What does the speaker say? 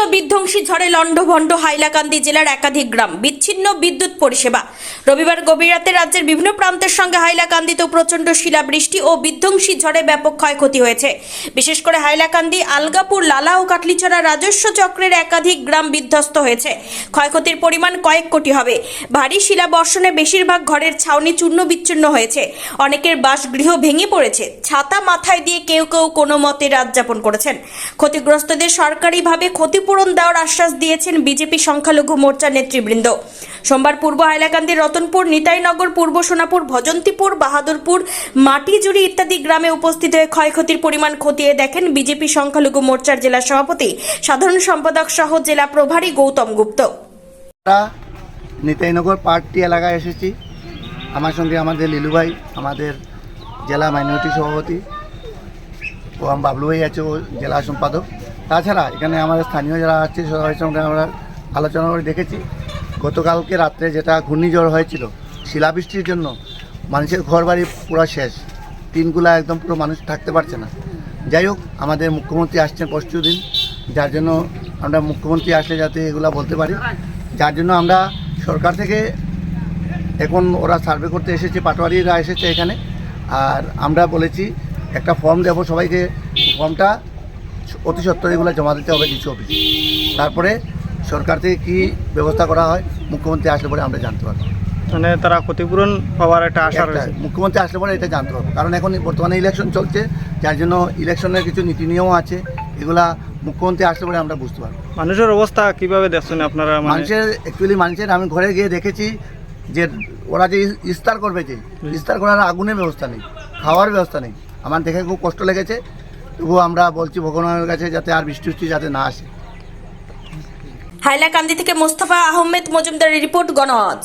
ও বিধ্বংসী ঝড়ে লণ্ডভণ্ড হাইলাকান্দি জেলার একাধিক গ্রাম, বিচ্ছিন্ন বিদ্যুৎ পরিষেবা। রবিবার গভীর রাতে রাজ্যের বিভিন্ন প্রান্তের সঙ্গে হাইলাকান্দিতেও প্রচণ্ড শিলাবৃষ্টি ও বিধ্বংসী ঝড়ে ব্যাপক ক্ষয়ক্ষতি হয়েছে। বিশেষ করে হাইলাকান্দি, আলগাপুর, লালা ও কাটলিছড়া রাজস্ব চক্রের একাধিক গ্রাম বিধ্বস্ত হয়েছে। ক্ষয়ক্ষতির পরিমাণ কয়েক কোটি হবে। ভারী শিলা বর্ষণে বেশিরভাগ ঘরের ছাউনি চূর্ণ বিচ্ছিন্ন হয়েছে। অনেকের বাসগৃহ ভেঙে পড়েছে। ছাতা মাথায় দিয়ে কেউ কেউ কোনো মতে রাত যাপন করেছেন। ক্ষতিগ্রস্তদের সরকারিভাবে ক্ষতিপূরণ দেওয়ার আশ্বাস দিয়েছেন বিজেপি সংখ্যালঘু মোর্চার নেতৃবৃন্দ। সোমবার পূর্ব হাইলাকান্দির রতনপুর, নিতাইনগর, পূর্ব সোনাপুর, ভজন্তীপুর, বাহাদুরপুর, মাটিজুড়ি ইত্যাদি গ্রামে উপস্থিত হয়ে ক্ষয়ক্ষতির পরিমাণ খতিয়ে দেখেন বিজেপি সংখ্যালঘু মোর্চার জেলা সভাপতি, সাধারণ সম্পাদক সহ জেলা প্রভারী গৌতম গুপ্ত। নিতাইনগর পার্টি এলাকায় এসেছি। আমার সঙ্গে আমাদের লিলু ভাই, আমাদের জেলা মাইনরিটি সভাপতি, ও বাবলু ভাই আছে, ও জেলা সম্পাদক। তাছাড়া এখানে আমাদের স্থানীয় যারা আছে সবার সঙ্গে আমরা আলোচনা করে দেখেছি। গতকালকে রাত্রে যেটা ঘূর্ণিঝড় হয়েছিল, শিলাবৃষ্টির জন্য মানুষের ঘরবাড়ি পুরো শেষ, টিনগুলা একদম পুরো মানুষ থাকতে পারছে না। যাই হোক, আমাদের মুখ্যমন্ত্রী আসছেন পরশু দিন, যার জন্য আমরা মুখ্যমন্ত্রী আসলে যাতে এগুলা বলতে পারি, যার জন্য আমরা সরকার থেকে এখন ওরা সার্ভে করতে এসেছে, পাটোয়ারিরা এসেছে এখানে। আর আমরা বলেছি একটা ফর্ম দেবো সবাইকে, ফর্মটা অতি সত্ত্বর এগুলো জমা দিতে হবে ডিসি অফিসে। তারপরে সরকার থেকে কী ব্যবস্থা করা হয় মুখ্যমন্ত্রী আসলে পরে আমরা জানতে পারবো। মানে তারা ক্ষতিপূরণ পাওয়ার একটা আশা রয়েছে। মুখ্যমন্ত্রী আসলে পরে এটা জানতে পারবো, কারণ এখন বর্তমানে ইলেকশন চলছে, যার জন্য ইলেকশনের কিছু নীতি নিয়ম আছে, এগুলা মুখ্যমন্ত্রী আসলে পরে আমরা বুঝতে পারবো। মানুষের অবস্থা কিভাবে দেখছেন আপনারা? মানুষের আমি ঘরে গিয়ে দেখেছি যে ওরা যে ইফতার করবে, যে ইফতার করার আগুনের ব্যবস্থা নেই, খাওয়ার ব্যবস্থা নেই। আমার দেখে খুব কষ্ট লেগেছে। তবুও আমরা বলছি ভগবানের কাছে যাতে আর বৃষ্টি যাতে না আসে। হাইলাকান্দি থেকে মোস্তফা আহমেদ মজুমদারের রিপোর্ট, গণআওয়াজ।